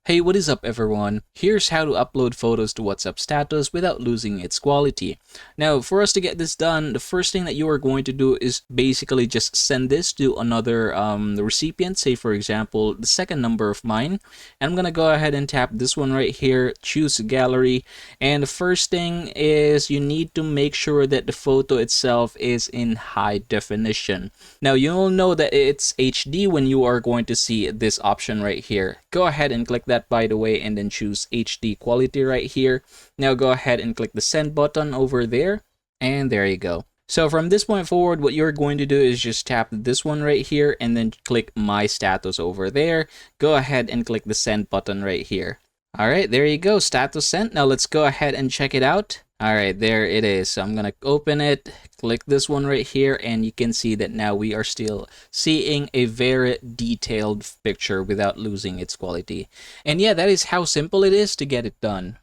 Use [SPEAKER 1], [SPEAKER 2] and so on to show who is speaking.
[SPEAKER 1] Hey, what is up everyone? Here's how to upload photos to WhatsApp status without losing its quality. Now, for us to get this done, the first thing that you are going to do is basically just send this to another recipient, say for example, the second number of mine. And I'm gonna go ahead and tap this one right here, choose gallery. And the first thing is you need to make sure that the photo itself is in high definition. Now, you'll know that it's HD when you are going to see this option right here. Go ahead and click that by the way, and then choose HD quality right here. Now go ahead and click the send button over there, and there you go. So from this point forward, what you're going to do is just tap this one right here and then click my status over there. Go ahead and click the send button right here. All right, there you go, status sent. Now let's go ahead and check it out. All right, there it is. So I'm gonna open it, click this one right here, and you can see that now we are still seeing a very detailed picture without losing its quality. And yeah, that is how simple it is to get it done.